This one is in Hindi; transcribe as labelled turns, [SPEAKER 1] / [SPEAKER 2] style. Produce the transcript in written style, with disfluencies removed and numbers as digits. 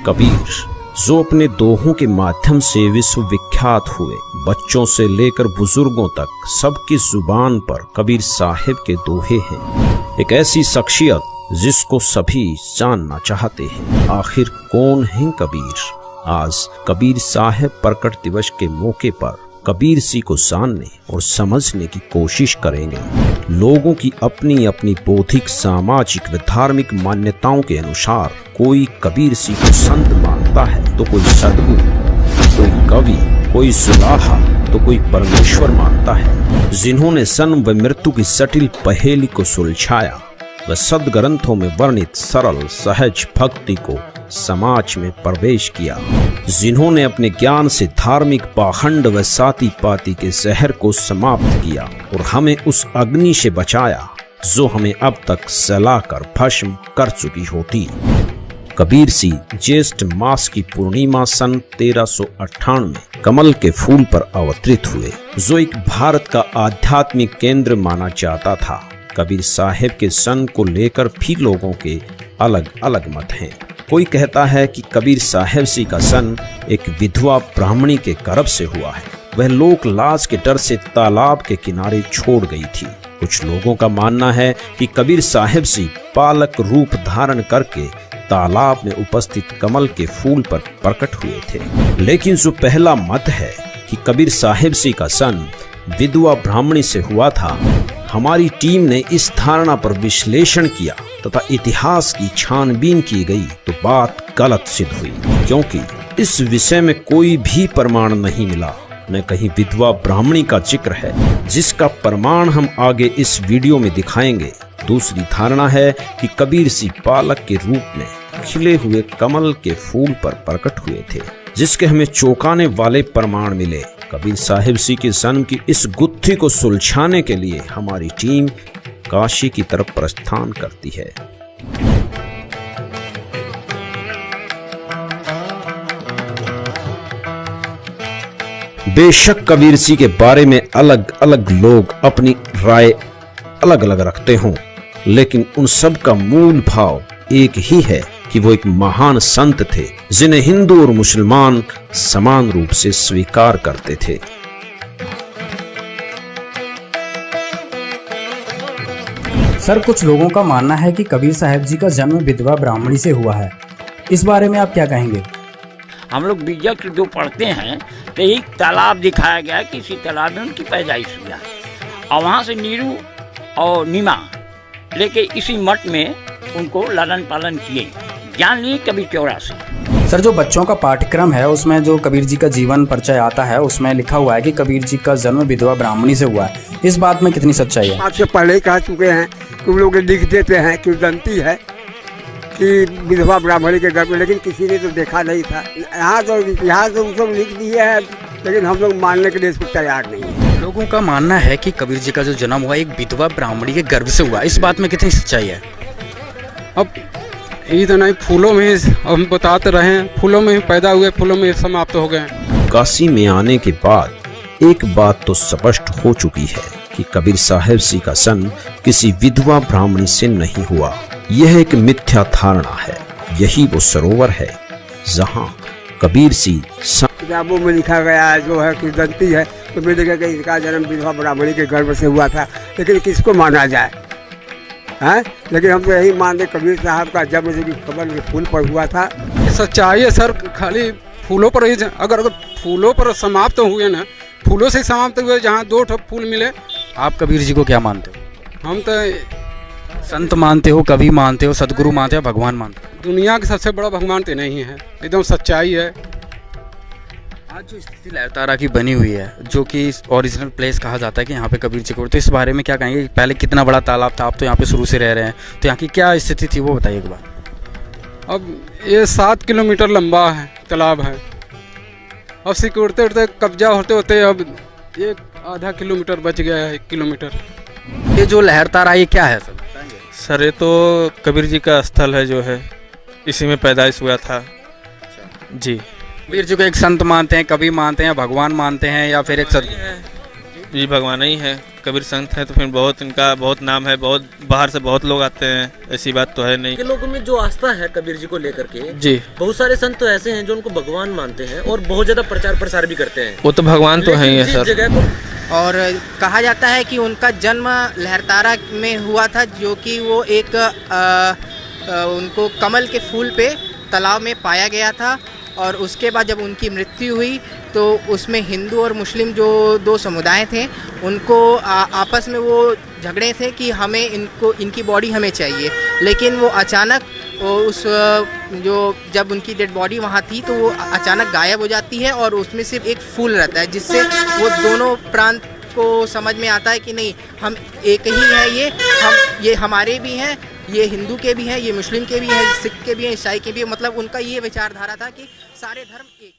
[SPEAKER 1] कबीर, जो अपने दोहों के माध्यम से विश्वविख्यात हुए, बच्चों से लेकर बुजुर्गों तक सबकी जुबान पर कबीर साहिब के दोहे हैं। एक ऐसी शख्सियत जिसको सभी जानना चाहते हैं। आखिर कौन है कबीर? आज कबीर साहिब प्रकट दिवस के मौके पर कबीर सी को जानने और समझने की कोशिश करेंगे। लोगों की अपनी अपनी बौद्धिक, सामाजिक व धार्मिक मान्यताओं के अनुसार कोई कबीर सी को संत मानता है, तो कोई सद्गुरु, कोई कवि, कोई सुलाहा, तो कोई परमेश्वर मानता है। जिन्होंने जन्म व मृत्यु की जटिल पहेली को सुलझाया व सदग्रंथों में वर्णित सरल सहज भक्ति को समाज में प्रवेश किया। जिन्होंने अपने ज्ञान से धार्मिक पाखंड व साती पाती के जहर को समाप्त किया और हमें उस अग्नि से बचाया जो हमें अब तक जलाकर भस्म कर चुकी होती। कबीर सी ज्येष्ठ मास की पूर्णिमा सन 1398 कमल के फूल पर अवतरित हुए, जो एक भारत का आध्यात्मिक केंद्र माना जाता था। कबीर साहिब के सन को लेकर भी लोगों के अलग अलग मत हैं। कोई कहता है कि कबीर साहिब सी का सन एक विधवा ब्राह्मणी के गर्भ से हुआ है। वह लोक लाज के डर से तालाब के किनारे छोड़ गई थी। कुछ लोगों का मानना है कि कबीर साहिब सी पालक रूप धारण करके तालाब में उपस्थित कमल के फूल पर प्रकट हुए थे। लेकिन जो पहला मत है कि कबीर साहिब सी का सन विधवा ब्राह्मणी से हुआ था, हमारी टीम ने इस धारणा पर विश्लेषण किया तथा इतिहास की छानबीन की गई तो बात गलत सिद्ध हुई, क्योंकि इस विषय में कोई भी प्रमाण नहीं मिला, न कहीं विधवा ब्राह्मणी का जिक्र है, जिसका प्रमाण हम आगे इस वीडियो में दिखाएंगे। दूसरी धारणा है कि कबीर सी पालक के रूप में खिले हुए कमल के फूल पर प्रकट हुए थे, जिसके हमें चौंकाने वाले प्रमाण मिले। कबीर साहिब सी के जन्म की इस गुत्थी को सुलझाने के लिए हमारी टीम काशी की तरफ प्रस्थान करती है। बेशक कबीर सी के बारे में अलग अलग लोग अपनी राय अलग अलग रखते हों, लेकिन उन सब का मूल भाव एक ही है कि वो एक महान संत थे, जिन्हें हिंदू और मुसलमान समान रूप से स्वीकार करते थे।
[SPEAKER 2] सर, कुछ लोगों का मानना है कि कबीर साहिब जी का जन्म विधवा ब्राह्मणी से हुआ है। इस बारे में आप क्या कहेंगे?
[SPEAKER 3] हम लोग बीजक जो पढ़ते हैं तो एक तालाब दिखाया गया, किसी तालाब में उनकी पैदाइश हुआ और वहाँ से नीरू और नीमा लेके इसी मठ में उनको लालन पालन किए, ज्ञान लिए कबीर चौरा से।
[SPEAKER 2] सर, जो बच्चों का पाठ्यक्रम है उसमें जो कबीर जी का जीवन परिचय आता है, उसमें लिखा हुआ है कि कबीर जी का जन्म विधवा ब्राह्मणी से हुआ है। इस बात में कितनी सच्चाई है?
[SPEAKER 4] आपसे पहले ही कह चुके हैं कि लोग लिख देते हैं कि जानती है कि विधवा ब्राह्मणी के गर्भ में, लेकिन किसी ने तो देखा नहीं था। यहाँ तो इतिहास तो सब लिख दिए है, लेकिन हम लोग मानने के लिए इसको तैयार नहीं है।
[SPEAKER 2] लोगों का मानना है कि कबीर जी का जो जन्म हुआ एक विधवा ब्राह्मणी के गर्भ से हुआ। इस बात में कितनी सच्चाई है?
[SPEAKER 5] अब ये तो नहीं, फूलों में हम बताते रहे, फूलों में पैदा हुए, फूलों में समाप्त हो गए।
[SPEAKER 1] काशी में आने के बाद एक बात तो स्पष्ट हो चुकी है कि कबीर साहिब सी का सन किसी विधवा ब्राह्मणी से नहीं हुआ। यह एक मिथ्या धारणा है। यही वो सरोवर है जहाँ कबीर सी
[SPEAKER 4] किताबों में लिखा गया है जो है कि दंती है, तो मैंने देखा कि इसका जन्म विधवा ब्राह्मणी के गर्भ से हुआ था। लेकिन किसको माना जाए है? लेकिन हम तो यही मानते कबीर साहब का जन्म जो कि कमल के फूल पर हुआ था।
[SPEAKER 5] सच्चाई है सर, खाली फूलों पर ही। अगर फूलों पर समाप्त हुए ना, फूलों से समाप्त हुए, जहाँ दो ठो फूल मिले।
[SPEAKER 2] आप कबीर जी को क्या मानते हो?
[SPEAKER 5] हम तो
[SPEAKER 2] संत मानते हो, कवि मानते हो, सदगुरु मानते हो, भगवान मानते हो?
[SPEAKER 5] दुनिया के सबसे बड़ा भगवान तो नहीं है, एकदम सच्चाई है।
[SPEAKER 2] आज जो स्थिति लहरतारा की बनी हुई है, जो कि ओरिजिनल प्लेस कहा जाता है कि यहाँ पे कबीर जी को, तो इस बारे में क्या कहेंगे? पहले कितना बड़ा तालाब था, आप तो यहाँ पे शुरू से रह रहे हैं, तो यहाँ की क्या स्थिति थी वो बताइए एक बार।
[SPEAKER 5] अब ये 7 किलोमीटर लंबा है तालाब है। अब सिकुड़ते उड़ते कब्जा होते होते अब एक आधा किलोमीटर बच गया है, 1 किलोमीटर।
[SPEAKER 2] ये जो लहरतारा ये क्या है सर?
[SPEAKER 6] सर ये तो कबीर जी का स्थल है, जो है इसी में पैदाइश हुआ था जी।
[SPEAKER 2] कबीर जी को एक संत मानते हैं, कवि मानते हैं, भगवान मानते हैं, या फिर एक
[SPEAKER 6] जी भगवान ही है, कबीर संत है तो फिर बहुत इनका बहुत नाम है, बहुत बाहर से बहुत लोग आते हैं, ऐसी बात तो है नहीं।
[SPEAKER 7] के लोगों में जो आस्था है कबीर जी को लेकर के,
[SPEAKER 6] जी
[SPEAKER 7] बहुत सारे संत तो ऐसे हैं जो उनको भगवान मानते हैं और बहुत ज्यादा प्रचार प्रसार भी करते हैं।
[SPEAKER 6] वो तो भगवान तो है ही है
[SPEAKER 7] जिस
[SPEAKER 6] सर।
[SPEAKER 7] जगह को
[SPEAKER 8] और कहा जाता है कि उनका जन्म लहरतारा में हुआ था, जो कि वो एक उनको कमल के फूल पे तालाब में पाया गया था। और उसके बाद जब उनकी मृत्यु हुई तो उसमें हिंदू और मुस्लिम जो दो समुदाय थे उनको आपस में वो झगड़े थे कि हमें इनकी बॉडी हमें चाहिए। लेकिन वो अचानक उस जो जब उनकी डेड बॉडी वहाँ थी तो वो अचानक गायब हो जाती है और उसमें सिर्फ एक फूल रहता है, जिससे वो दोनों प्रांत को समझ में आता है कि नहीं, हम एक ही है, ये हमारे भी हैं, ये हिंदू के भी हैं, ये मुस्लिम के भी हैं, सिख के भी हैं, ईसाई के भी हैं। मतलब उनका ये विचारधारा था कि सारे धर्म एक